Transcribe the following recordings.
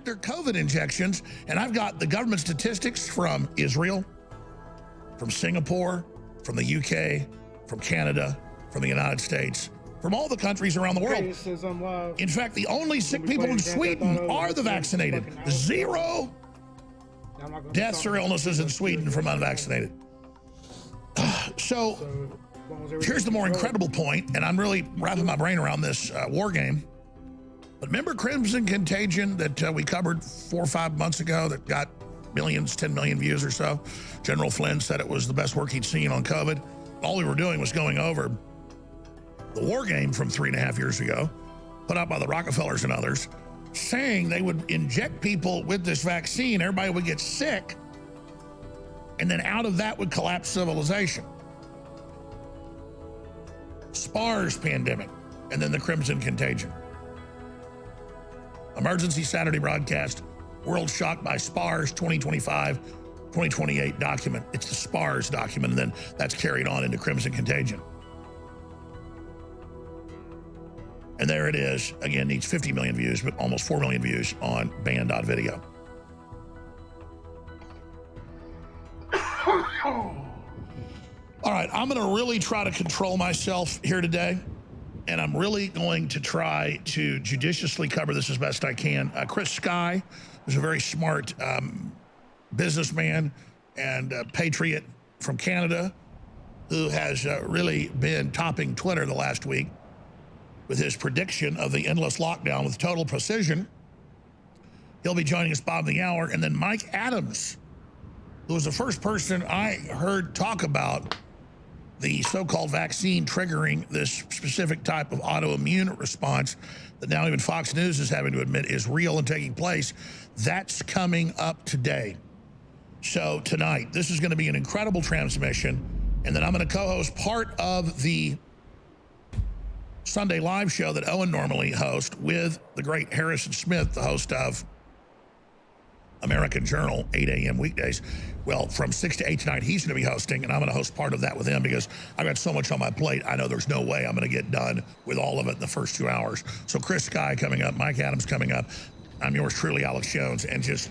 got their COVID injections, and I've got the government statistics from Israel, from Singapore, from the UK, from Canada, from the United States, from all the countries around the world. In fact, the only sick people in Sweden are the vaccinated. 0 deaths or illnesses in Sweden from unvaccinated. So here's the more incredible point, and I'm really wrapping my brain around this war game. But remember Crimson Contagion that we covered 4 or 5 months ago that got millions, 10 million views or so? General Flynn said it was the best work he'd seen on COVID. All we were doing was going over the war game from 3.5 years ago, put out by the Rockefellers and others, saying they would inject people with this vaccine, everybody would get sick, and then out of that would collapse civilization. SPARS pandemic, and then the Crimson Contagion. Emergency Saturday broadcast, world shocked by SPARS 2025-2028 document. It's the SPARS document, and then that's carried on into Crimson Contagion. And there it is. Again, needs 50 million views, but almost 4 million views on band.video. All right, I'm going to really try to control myself here today, and I'm really going to try to judiciously cover this as best I can. Chris Sky, who's a very smart businessman and patriot from Canada, who has really been topping Twitter the last week with his prediction of the endless lockdown with total precision. He'll be joining us bottom of the hour. And then Mike Adams, who was the first person I heard talk about the so-called vaccine triggering this specific type of autoimmune response that now even Fox News is having to admit is real and taking place. That's coming up today. So tonight, this is going to be an incredible transmission. And then I'm going to co-host part of the Sunday live show that Owen normally hosts with the great Harrison Smith, the host of American Journal, 8 a.m. weekdays. Well, from 6 to 8 tonight, he's going to be hosting, and I'm going to host part of that with him because I've got so much on my plate. I know there's no way I'm going to get done with all of it in the first 2 hours. So Chris Sky coming up, Mike Adams coming up. I'm yours truly, Alex Jones. And just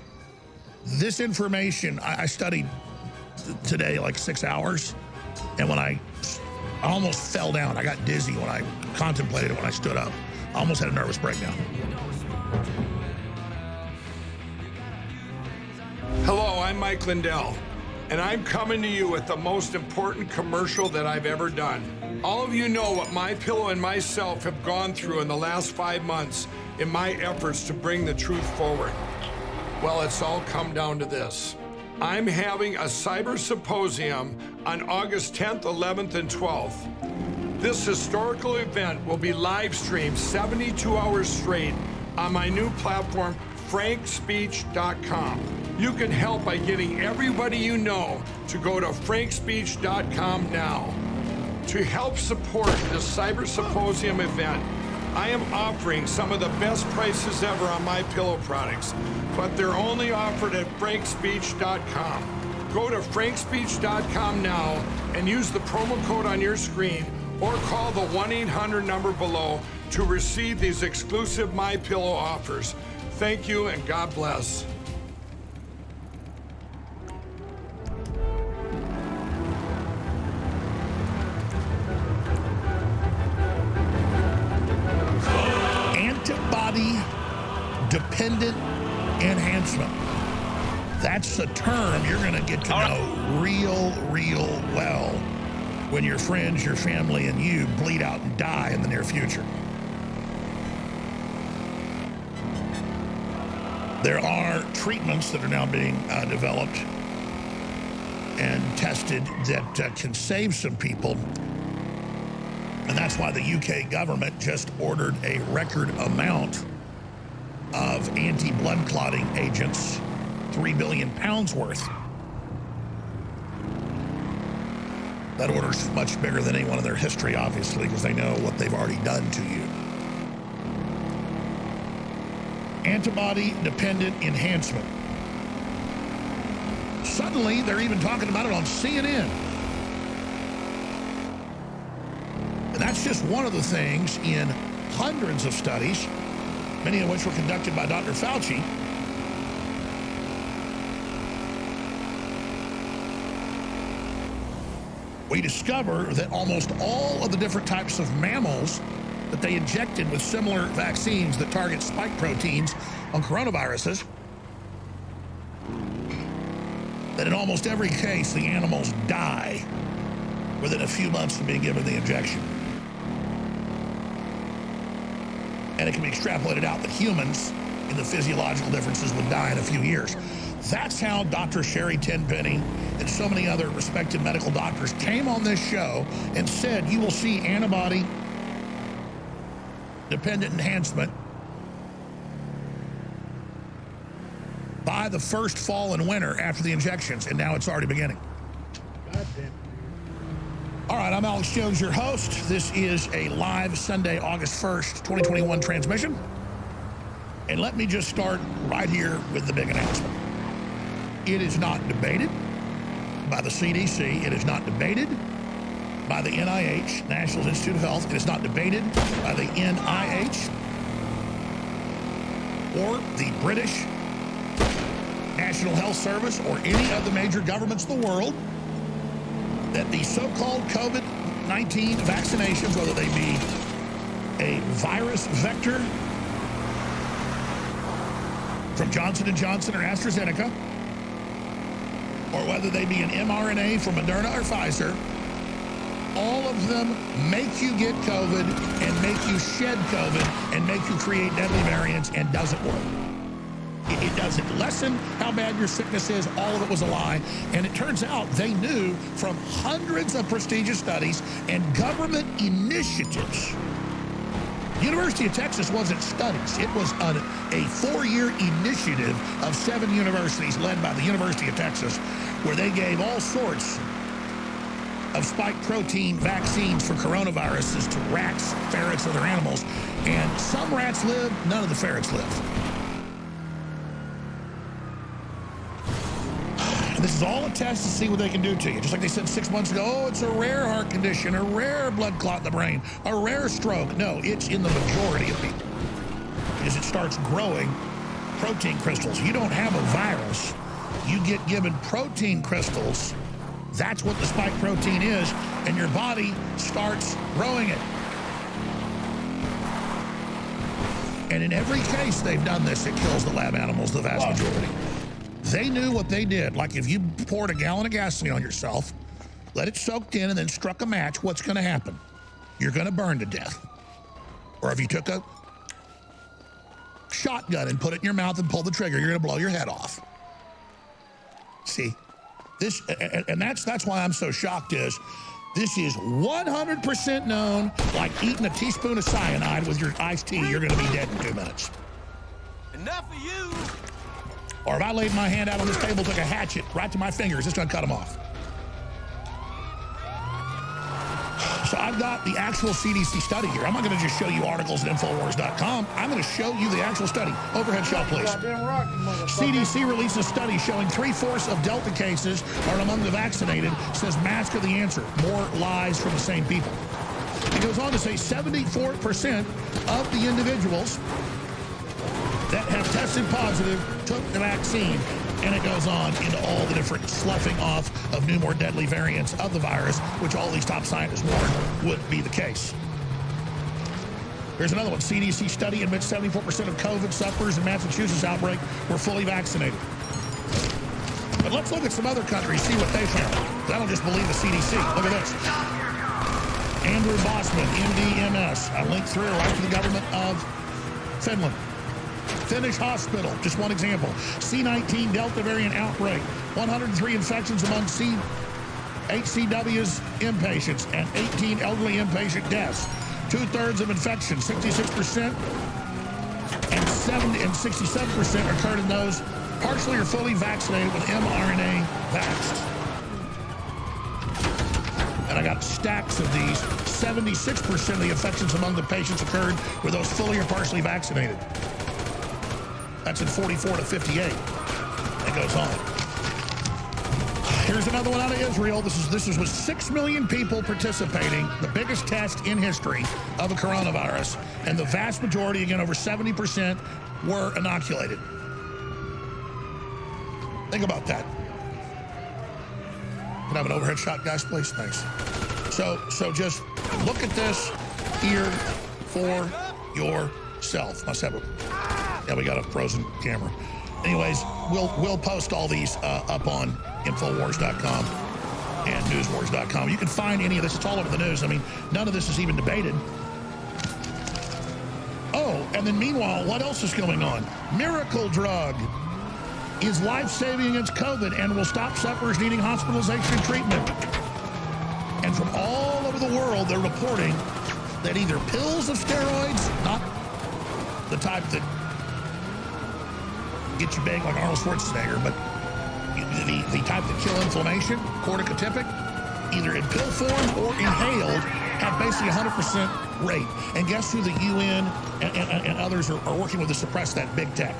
this information, I studied today like 6 hours, and when I almost fell down. I got dizzy when I contemplated it when I stood up. I almost had a nervous breakdown. Hello, I'm Mike Lindell, and I'm coming to you with the most important commercial that I've ever done. All of you know what MyPillow and myself have gone through in the last 5 months in my efforts to bring the truth forward. Well, it's all come down to this. I'm having a cyber symposium on August 10th, 11th, and 12th. This historical event will be live streamed 72 hours straight on my new platform, frankspeech.com. You can help by getting everybody you know to go to frankspeech.com now. To help support the Cyber Symposium event, I am offering some of the best prices ever on MyPillow products, but they're only offered at frankspeech.com. Go to frankspeech.com now and use the promo code on your screen or call the 1-800 number below to receive these exclusive MyPillow offers. Thank you and God bless. Antibody-dependent enhancement. That's a term you're going to get to know real well when your friends, your family, and you bleed out and die in the near future. There are treatments that are now being developed and tested that can save some people. And that's why the UK government just ordered a record amount of anti-blood clotting agents, £3 billion worth. That order's much bigger than anyone in their history, obviously, because they know what they've already done to you. Antibody-dependent enhancement. Suddenly, they're even talking about it on CNN. And that's just one of the things in hundreds of studies, many of which were conducted by Dr. Fauci, we discover that almost all of the different types of mammals that they injected with similar vaccines that target spike proteins on coronaviruses, that in almost every case, the animals die within a few months of being given the injection. And it can be extrapolated out that humans, in the physiological differences, would die in a few years. That's how Dr. Sherry Tenpenny and so many other respected medical doctors came on this show and said, you will see antibody-dependent enhancement by the first fall and winter after the injections, and now it's already beginning. All right, I'm Alex Jones, your host. This is a live Sunday, August 1st, 2021 transmission. And let me just start right here with the big announcement. It is not debated by the CDC. It is not debated by the NIH, National Institute of Health. It is not debated by the NIH or the British National Health Service or any of the major governments of the world that the so-called COVID-19 vaccinations, whether they be a virus vector from Johnson & Johnson or AstraZeneca, or whether they be an mRNA from Moderna or Pfizer, all of them make you get COVID and make you shed COVID and make you create deadly variants and doesn't work. It doesn't lessen how bad your sickness is. All of it was a lie. And it turns out they knew from hundreds of prestigious studies and government initiatives. University of Texas wasn't studies. It was a 4-year initiative of 7 universities led by the University of Texas, where they gave all sorts of spike protein vaccines for coronaviruses to rats, ferrets, other animals. And some rats live, none of the ferrets live. This is all a test to see what they can do to you. Just like they said 6 months ago, oh, it's a rare heart condition, a rare blood clot in the brain, a rare stroke. No, it's in the majority of people. As it starts growing protein crystals. You don't have a virus. You get given protein crystals. That's what the spike protein is, and your body starts growing it. And in every case they've done this, it kills the lab animals, the vast majority. They knew what they did. Like if you poured a gallon of gasoline on yourself, let it soak in, and then struck a match, what's going to happen? You're going to burn to death. Or if you took a shotgun and put it in your mouth and pulled the trigger, you're going to blow your head off. See, this, and that's why I'm so shocked is this is 100% known, like eating a teaspoon of cyanide with your iced tea, you're going to be dead in 2 minutes. Enough of you. Or if I laid my hand out on this table, took a hatchet right to my fingers, it's going to cut them off. So I've got the actual CDC study here. I'm not going to just show you articles at Infowars.com. I'm going to show you the actual study. Overhead shot, please. CDC released a study showing 3/4 of Delta cases are among the vaccinated. Says masks are the answer. More lies from the same people. It goes on to say 74% of the individuals that have tested positive took the vaccine, and it goes on into all the different sloughing off of new, more deadly variants of the virus, which all these top scientists warned would be the case. Here's another one. CDC study admits 74% of COVID sufferers in Massachusetts outbreak were fully vaccinated. But let's look at some other countries, see what they found. I don't just believe the CDC. Look at this. Andrew Bosman, MD-MS. I linked through right to the government of Finland. Finnish hospital, just one example. C19 Delta variant outbreak. 103 infections among HCW's inpatients and 18 elderly inpatient deaths. 2/3 of infections, 66%, and 67% occurred in those partially or fully vaccinated with mRNA vaxxed. And I got stacks of these. 76% of the infections among the patients occurred with those fully or partially vaccinated. That's in 44 to 58. It goes on. Here's another one out of Israel. This is with 6 million people participating, the biggest test in history of a coronavirus, and the vast majority, again, over 70%, were inoculated. Think about that. Can I have an overhead shot, guys, please? Thanks. So just look at this here for yourself. Must have a, yeah, we got a frozen camera. Anyways, we'll post all these up on Infowars.com and Newswars.com. You can find any of this. It's all over the news. I mean, none of this is even debated. Oh, and then meanwhile, what else is going on? Miracle drug is life-saving against COVID and will stop sufferers needing hospitalization and treatment. And from all over the world, they're reporting that either pills of steroids, not the type that get you big like Arnold Schwarzenegger, but the type that kill inflammation, corticotypic, either in pill form or inhaled, have basically 100% rate. And guess who the UN and others are working with to suppress that big tech?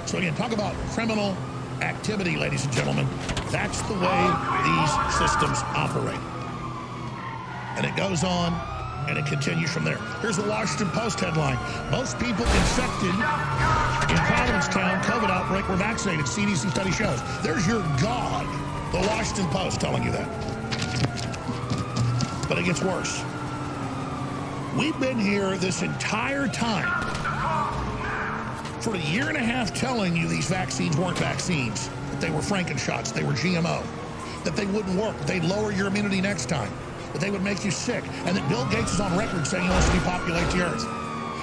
So again, talk about criminal activity, ladies and gentlemen. That's the way these systems operate. And it goes on, and it continues from there. Here's the Washington Post headline. Most people infected in Provincetown COVID outbreak were vaccinated, CDC study shows. There's your God, the Washington Post, telling you that. But it gets worse. We've been here this entire time for a year and a half telling you these vaccines weren't vaccines, that they were Frankenshots, they were GMO, that they wouldn't work, they'd lower your immunity next time, that they would make you sick, and that Bill Gates is on record saying he wants to depopulate the earth.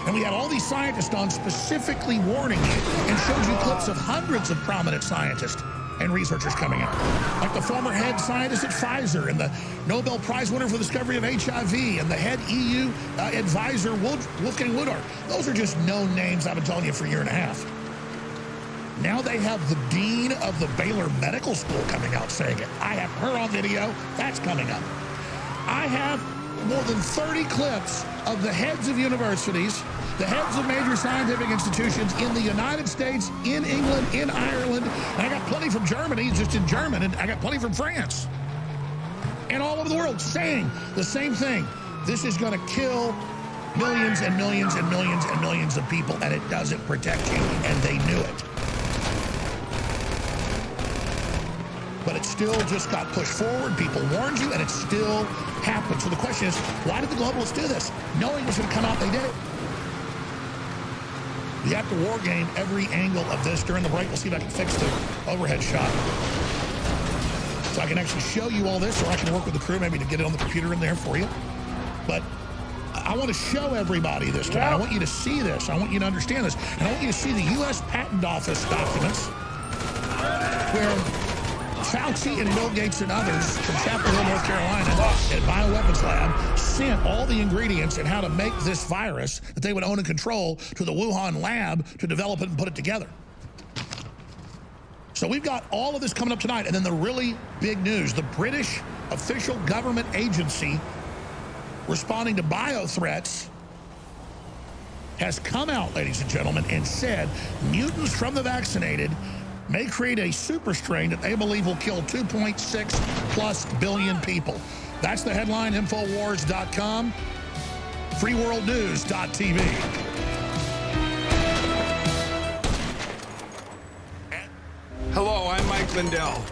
And we had all these scientists on specifically warning you and showed you clips of hundreds of prominent scientists and researchers coming out. Like the former head scientist at Pfizer and the Nobel Prize winner for the discovery of HIV and the head EU advisor Wolfgang Woodard. Those are just known names I've been telling you for a year and a half. Now they have the dean of the Baylor Medical School coming out saying it. I have her on video. That's coming up. I have more than 30 clips of the heads of universities, the heads of major scientific institutions in the United States, in England, in Ireland, and I got plenty from Germany, just in German, and I got plenty from France, and all over the world saying the same thing. This is going to kill millions and millions and millions and millions of people, and it doesn't protect you, and they knew it. But it still just got pushed forward. People warned you, and it still happened. So the question is, why did the globalists do this? Knowing it was going to come out, they did it. You have to war game every angle of this. During the break, we'll see if I can fix the overhead shot. So I can actually show you all this, or I can work with the crew maybe to get it on the computer in there for you. But I want to show everybody this tonight. I want you to see this. I want you to understand this. And I want you to see the U.S. Patent Office documents where Fauci and Bill Gates and others from Chapel Hill, North Carolina, at Bioweapons Lab sent all the ingredients and how to make this virus that they would own and control to the Wuhan lab to develop it and put it together. So we've got all of this coming up tonight. And then the really big news, the British official government agency responding to bio threats has come out, ladies and gentlemen, and said mutants from the vaccinated may create a super strain that they believe will kill 2.6+ billion people. That's the headline, Infowars.com, freeworldnews.tv. Hello, I'm Mike Lindell,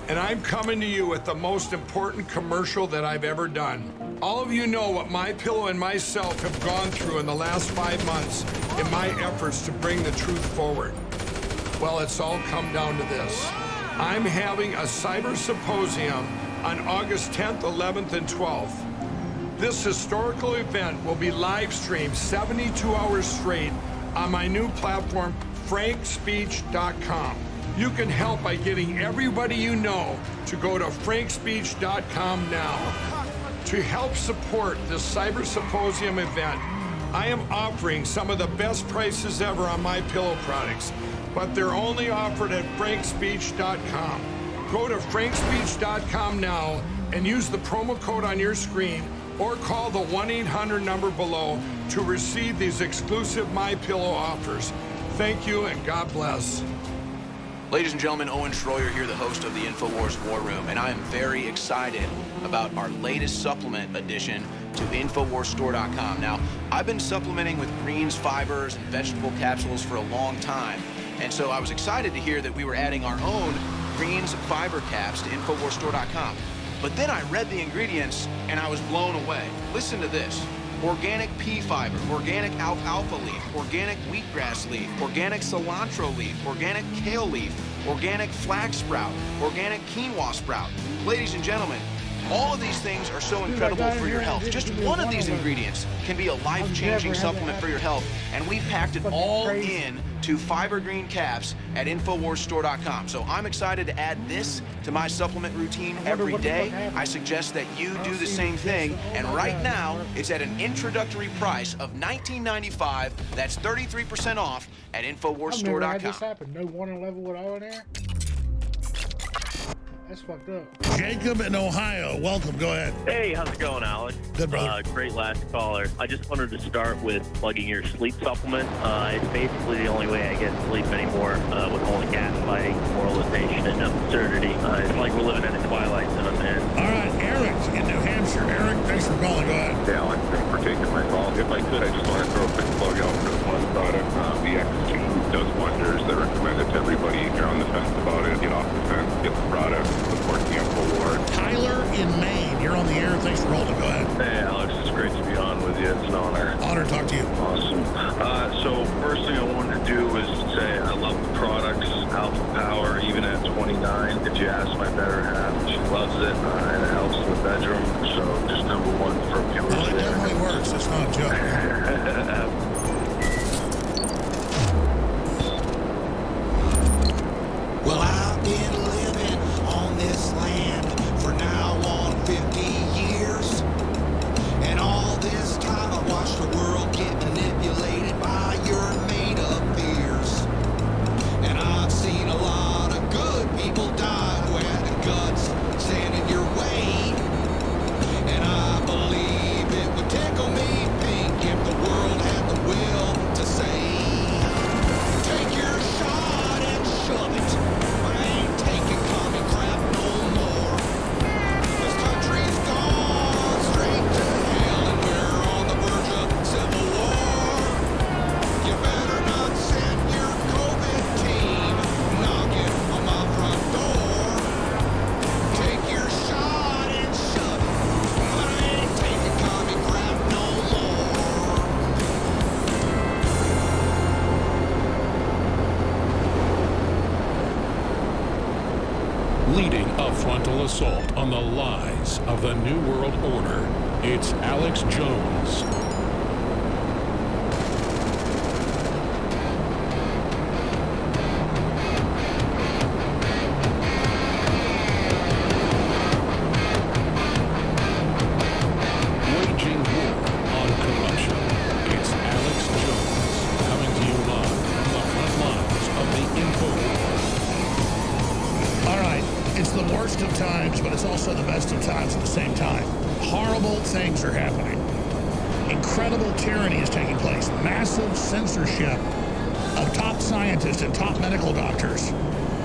and I'm coming to you with the most important commercial that I've ever done. All of you know what MyPillow and myself have gone through in the last 5 months in my efforts to bring the truth forward. Well, it's all come down to this. I'm having a cyber symposium on August 10th, 11th, and 12th. This historical event will be live streamed 72 hours straight on my new platform, frankspeech.com. You can help by getting everybody you know to go to frankspeech.com now. To help support this cyber symposium event, I am offering some of the best prices ever on MyPillow products, but they're only offered at frankspeech.com. Go to frankspeech.com now and use the promo code on your screen or call the 1-800 number below to receive these exclusive MyPillow offers. Thank you and God bless. Ladies and gentlemen, Owen Schroyer here, the host of the InfoWars War Room, and I am very excited about our latest supplement addition to InfoWarsStore.com. Now, I've been supplementing with greens, fibers, and vegetable capsules for a long time, and so I was excited to hear that we were adding our own greens fiber caps to InfoWarsStore.com. But then I read the ingredients and I was blown away. Listen to this. Organic pea fiber, organic alfalfa leaf, organic wheatgrass leaf, organic cilantro leaf, organic kale leaf, organic flax sprout, organic quinoa sprout. Ladies and gentlemen, all of these things are so incredible for your health. Just one of these ingredients can be a life-changing supplement for your health, and we've packed it all in to Fiber Green caps at InfoWarsStore.com. So I'm excited to add this to my supplement routine every day. I suggest that you do the same thing, and right now it's at an introductory price of $19.95. That's 33% off at InfoWarsStore.com. This happened. No warning level with all in there. That's fucked up. Jacob in Ohio, welcome. Go ahead. Hey, how's it going, Alex? Good, brother. Great last caller. I just wanted to start with plugging your sleep supplement. It's basically the only way I get sleep anymore with all the gaslighting, moralization, and absurdity. It's like we're living in a twilight zone, man. All right, Eric in New Hampshire. Eric, thanks for calling. Go ahead. Yeah, Alex, thanks for taking my call. If I could, I just want to throw a quick plug out for this one product. The X2 does wonders. I recommend it to everybody. If you're on the fence about it, get off the fence, get the product, support the InfoWars. Tyler in Maine, you're on the air. Thanks for holding. Go ahead. Hey, Alex, it's great to be on with you. It's an honor. Honor to talk to you. Awesome. So first thing I wanted to do was say I love the products. Alpha Power, even at 29. If you ask my better half, she loves it, and it helps in the bedroom. So just number one for viewers Well, it there. definitely works. It's not a joke. Well, I've been living on this land for now on 50 years. And all this time I watched the world get manipulated by your made-up fears. And I've seen a lot of good people die who had the guts stand in your way. And I believe it would tickle me pink if the world had the will to say, take your shot and shove it. I ain't taking commie crap no more. This country's gone straight to hell and we're on the verge of civil war. You better not send your COVID team knocking on my front door. Take your shot and shove it. But I ain't taking commie crap no more. Leading a frontal assault on the lies of the New World Order, it's Alex Jones. Waging war on corruption, it's Alex Jones, coming to you live from the front lines of the InfoWars. All right, it's the worst of times, but it's also the best of times at the same time. Horrible things are happening. Incredible tyranny is taking place. Massive censorship of top scientists and top medical doctors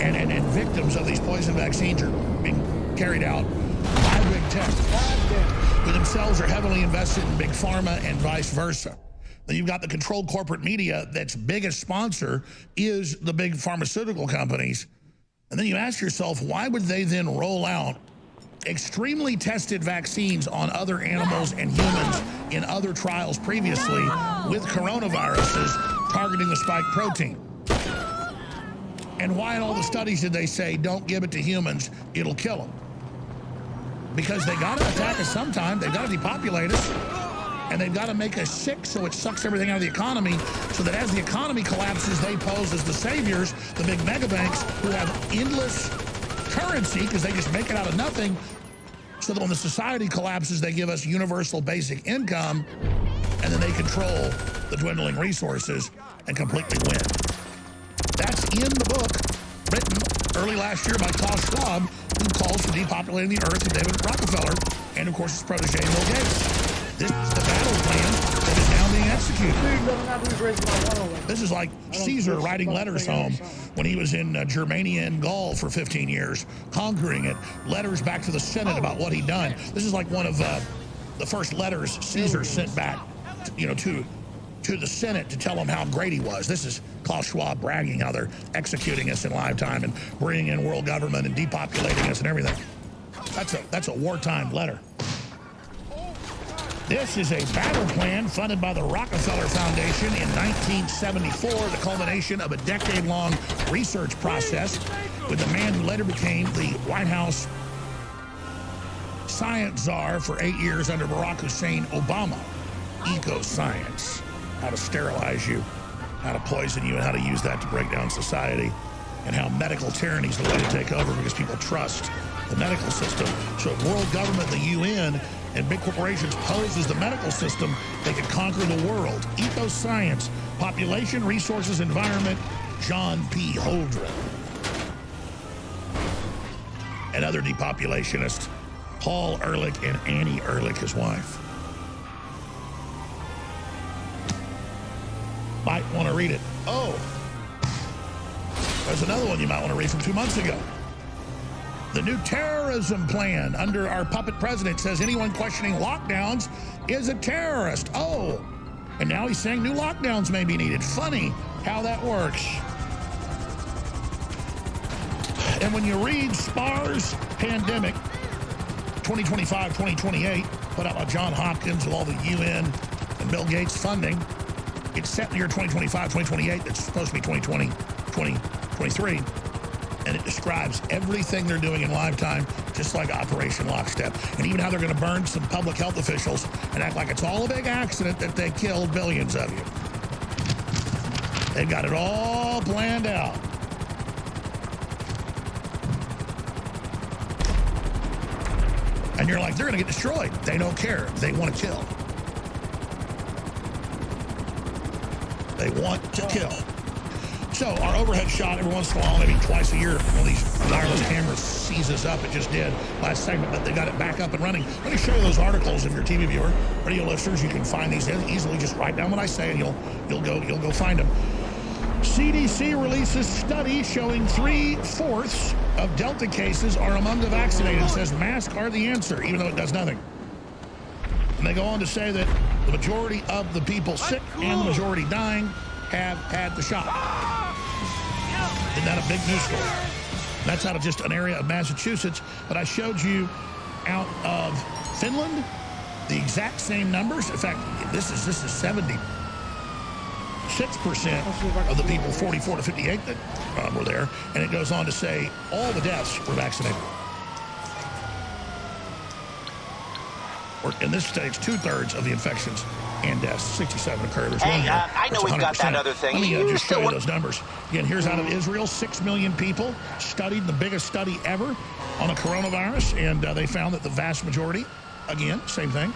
and victims of these poison vaccines are being carried out by big tech, who themselves are heavily invested in big pharma and vice versa. Then you've got the controlled corporate media that's biggest sponsor is the big pharmaceutical companies. And then you ask yourself, why would they then roll out extremely tested vaccines on other animals and humans in other trials previously with coronaviruses targeting the spike protein? And why in all the studies did they say, don't give it to humans, it'll kill them? Because they got to attack us sometime. They've got to depopulate us. And they've got to make us sick so it sucks everything out of the economy, so that as the economy collapses, they pose as the saviors, the big mega banks who have endless currency because they just make it out of nothing, so that when the society collapses, they give us universal basic income, and then they control the dwindling resources and completely win. That's in the book written early last year by Klaus Schwab, who calls for depopulating the earth with David Rockefeller, and of course his protege Bill Gates. This is the battle plan that is now being executed. This is like Caesar writing letters home when he was in Germania and Gaul for 15 years, conquering it. Letters back to the Senate about what he'd done. This is like one of the first letters Caesar sent back, to the Senate to tell them how great he was. This is Klaus Schwab bragging how they're executing us in live time and bringing in world government and depopulating us and everything. That's a wartime letter. This is a battle plan funded by the Rockefeller Foundation in 1974, the culmination of a decade-long research process with the man who later became the White House science czar for 8 years under Barack Hussein Obama. Eco-science, how to sterilize you, how to poison you, and how to use that to break down society, and how medical tyranny is the way to take over because people trust the medical system. So if world government, the UN, and big corporations pose as the medical system, they could conquer the world. Eco-science, population, resources, environment, John P. Holdren. And other depopulationists, Paul Ehrlich and Annie Ehrlich, his wife. Might want to read it. Oh, there's another one you might want to read from 2 months ago. The new terrorism plan under our puppet president says anyone questioning lockdowns is a terrorist. Oh, and now he's saying new lockdowns may be needed. Funny how that works. And when you read SPAR's Pandemic 2025-2028, put out by John Hopkins with all the UN and Bill Gates funding, it's set in the year 2025-2028. That's supposed to be 2020, 2023. And it describes everything they're doing in lifetime, just like Operation Lockstep. And even how they're going to burn some public health officials and act like it's all a big accident that they killed billions of you. They've got it all planned out. And you're like, they're going to get destroyed. They don't care. They want to kill. They want to kill. So our overhead shot every once in a while, maybe twice a year, one of these wireless cameras seizes up. It just did last segment, but they got it back up and running. Let me show you those articles if you're a TV viewer, radio listeners. You can find these easily. Just write down what I say, and you'll go find them. CDC releases study showing 3/4 of Delta cases are among the vaccinated. It says masks are the answer, even though it does nothing. And they go on to say that the majority of the people sick and the majority dying have had the shot. Isn't that a big news story? That's out of just an area of Massachusetts. But I showed you out of Finland the exact same numbers. In fact, this is 76% of the people 44 to 58 that were there. And it goes on to say all the deaths were vaccinated. In this stage, 2/3 of the infections and deaths, 67 occurred. There's one here. I know we've got that other thing. Let me just show you those numbers. Again, here's out of Israel, 6 million people studied, the biggest study ever on the coronavirus, and they found that the vast majority, again, same thing,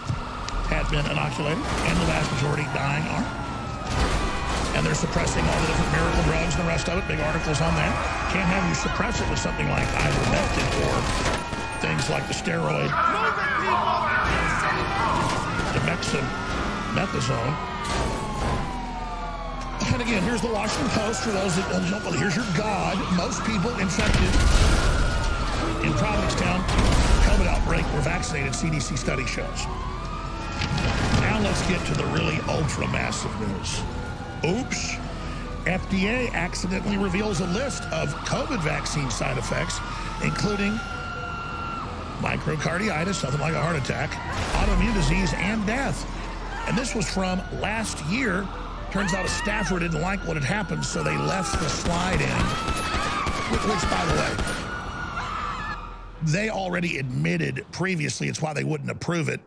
had been inoculated, and the vast majority dying are. And they're suppressing all the different miracle drugs and the rest of it. Big articles on that. Can't have you suppress it with something like ivermectin or things like the steroid dexamethasone. And again, here's the Washington Post for those that don't know. Well, here's your God. Most people infected in Provincetown, COVID outbreak, were vaccinated, CDC study shows. Now let's get to the really ultra-massive news. Oops. FDA accidentally reveals a list of COVID vaccine side effects, including microcarditis, something like a heart attack, autoimmune disease, and death. And this was from last year. Turns out a staffer didn't like what had happened, so they left the slide in. Which, by the way, they already admitted previously, it's why they wouldn't approve it,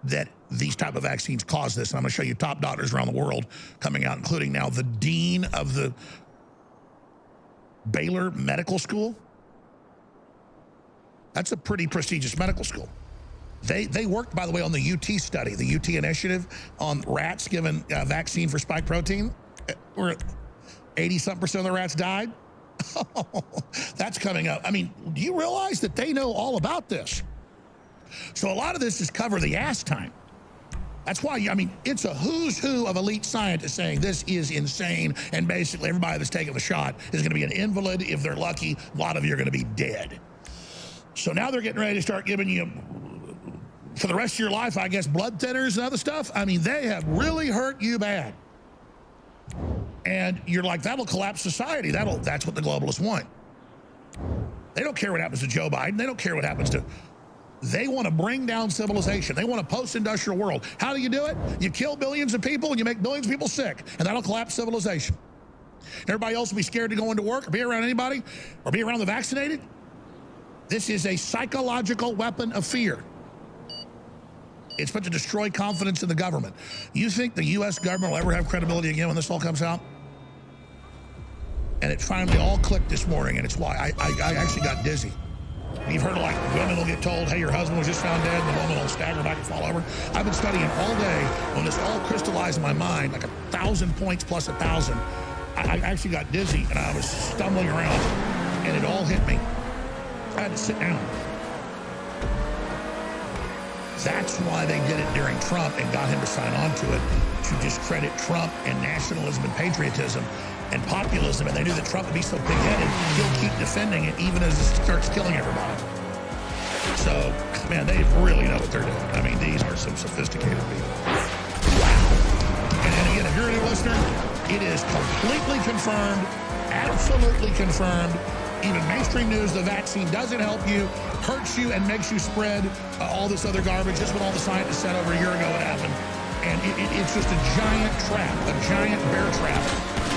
that these type of vaccines cause this. And I'm going to show you top doctors around the world coming out, including now the dean of the Baylor Medical School. That's a pretty prestigious medical school. They worked, by the way, on the UT study, the UT initiative on rats given vaccine for spike protein, where 80-something% of the rats died. That's coming up. I mean, do you realize that they know all about this? So a lot of this is cover the ass time. That's why, I mean, it's a who's who of elite scientists saying this is insane, and basically everybody that's taking the shot is going to be an invalid. If they're lucky, a lot of you are going to be dead. So now they're getting ready to start giving you, for the rest of your life, I guess, blood thinners and other stuff. I mean, they have really hurt you bad. And you're like, that'll collapse society. That's what the globalists want. They don't care what happens to Joe Biden. They don't care what happens to... They want to bring down civilization. They want a post-industrial world. How do you do it? You kill billions of people and you make billions of people sick, and that'll collapse civilization. Everybody else will be scared to go into work or be around anybody or be around the vaccinated. This is a psychological weapon of fear. It's meant to destroy confidence in the government. You think the U.S. government will ever have credibility again when this all comes out? And it finally all clicked this morning, and it's why I actually got dizzy. You've heard of, like, women will get told, hey, your husband was just found dead, and the woman will stagger back and fall over. I've been studying all day when this all crystallized in my mind, like 1,000 points plus 1,000. I actually got dizzy, and I was stumbling around, and it all hit me. I had to sit down. That's why they did it during Trump and got him to sign on to it, to discredit Trump and nationalism and patriotism and populism. And they knew that Trump would be so big-headed, he'll keep defending it even as it starts killing everybody. So, man, they really know what they're doing. I mean, these are some sophisticated people. Wow. And again, if you're a new listener, it is completely confirmed, absolutely confirmed. Even mainstream news, the vaccine doesn't help you, hurts you, and makes you spread all this other garbage. Just what all the scientists said over a year ago would happen. And it's just a giant trap, a giant bear trap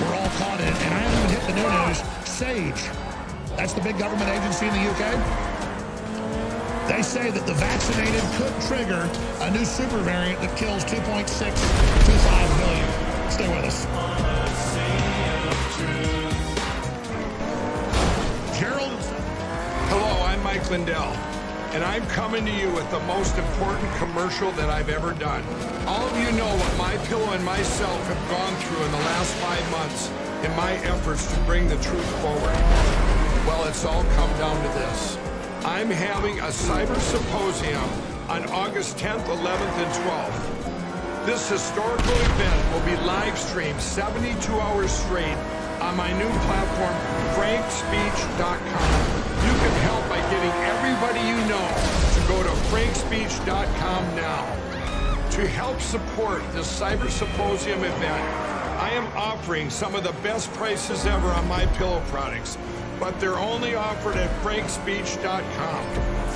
we're all caught in. And I haven't even hit the new news. SAGE, that's the big government agency in the UK. They say that the vaccinated could trigger a new super variant that kills 2.625 million. Stay with us. Gerald. Hello, I'm Mike Lindell, and I'm coming to you with the most important commercial that I've ever done. All of you know what MyPillow and myself have gone through in the last 5 months in my efforts to bring the truth forward. Well, it's all come down to this. I'm having a cyber symposium on August 10th, 11th, and 12th. This historical event will be live streamed 72 hours straight on my new platform, frankspeech.com. You can help by getting everybody you know to go to frankspeech.com now. To help support this Cyber Symposium event, I am offering some of the best prices ever on my pillow products, but they're only offered at frankspeech.com.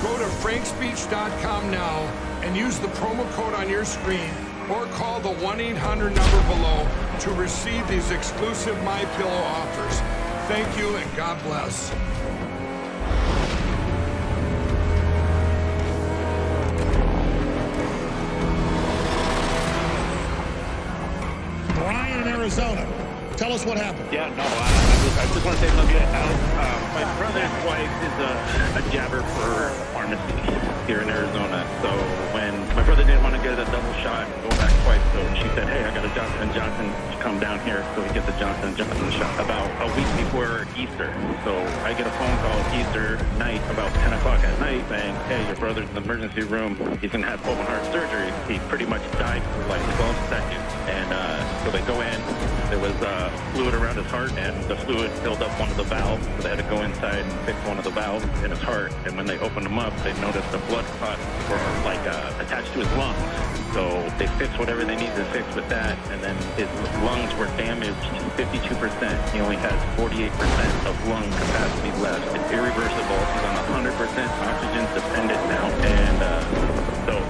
Go to frankspeech.com now and use the promo code on your screen or call the 1-800 number below to receive these exclusive MyPillow offers. Thank you and God bless. Brian in Arizona, tell us what happened. Yeah, no, I just want to say something to Alex. My brother's wife is a jabber for pharmacy here in Arizona. So when my brother didn't want to get a double shot and go back twice, so she said, hey, I got a Johnson & Johnson to come down here so we get the Johnson & Johnson shot about a week before Easter. So I get a phone call Easter night about 10 o'clock at night saying, hey, your brother's in the emergency room. He's going to have open heart surgery. He pretty much died for like 12 seconds. And so they go in. There was fluid around his heart, and the fluid filled up one of the valves. So they had to go inside and fix one of the valves in his heart. And when they opened him up, they noticed the blood clots were like attached to his lungs. So they fixed whatever they needed to fix with that, and then his lungs were damaged 52%. He only has 48% of lung capacity left. It's irreversible. He's on 100% oxygen dependent now, and well,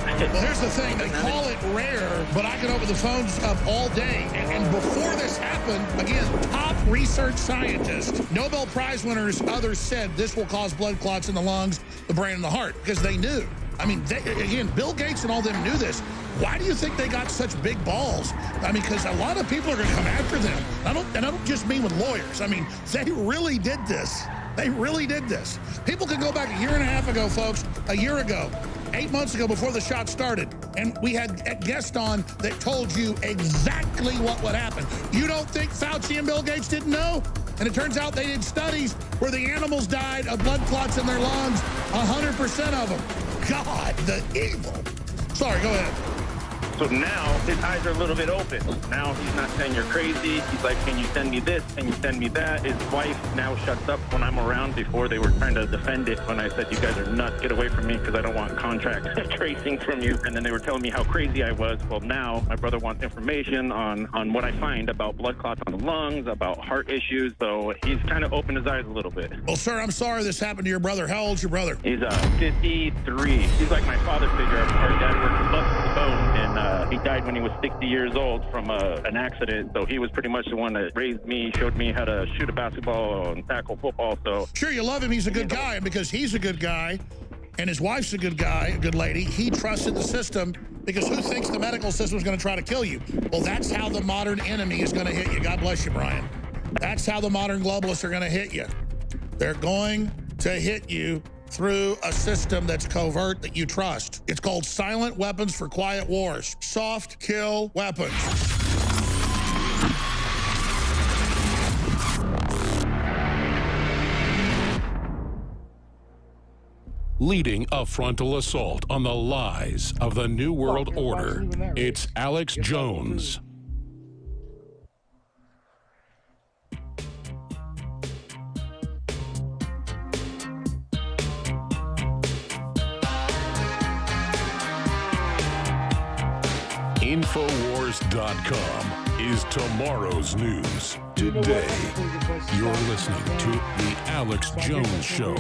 here's the thing. They call it rare, but I can open the phones up all day. And before this happened, again, top research scientists, Nobel Prize winners, others said this will cause blood clots in the lungs, the brain, and the heart, because they knew. I mean, again, Bill Gates and all them knew this. Why do you think they got such big balls? I mean, because a lot of people are going to come after them. I don't just mean with lawyers. I mean, they really did this. They really did this. People could go back a year and a half ago, folks, a year ago, 8 months ago before the shot started, and we had guests on that told you exactly what would happen. You don't think Fauci and Bill Gates didn't know? And it turns out they did studies where the animals died of blood clots in their lungs, 100% of them. God, the evil. Sorry, go ahead. So now his eyes are a little bit open. Now he's not saying you're crazy. He's like, can you send me this? Can you send me that? His wife now shuts up when I'm around. Before they were trying to defend it when I said, you guys are nuts. Get away from me because I don't want contract tracing from you. And then they were telling me how crazy I was. Well, now my brother wants information on what I find about blood clots on the lungs, about heart issues. So he's kind of opened his eyes a little bit. Well, sir, I'm sorry this happened to your brother. How old's your brother? He's 53. He's like my father figure. Our dad worked bust to the bone, and he died when he was 60 years old from an accident. So he was pretty much the one that raised me, showed me how to shoot a basketball and tackle football. So sure, you love him. He's a good guy, and because he's a good guy, and his wife's a good guy, a good lady, he trusted the system. Because who thinks the medical system is going to try to kill you? Well, that's how the modern enemy is going to hit you. God bless you, Brian. That's how the modern globalists are going to hit you. They're going to hit you through a system that's covert that you trust. It's called silent weapons for quiet wars. Soft kill weapons. Leading a frontal assault on the lies of the New World Order, it's Alex Jones. Infowars.com is tomorrow's news. Today, you're listening to The Alex Jones Show.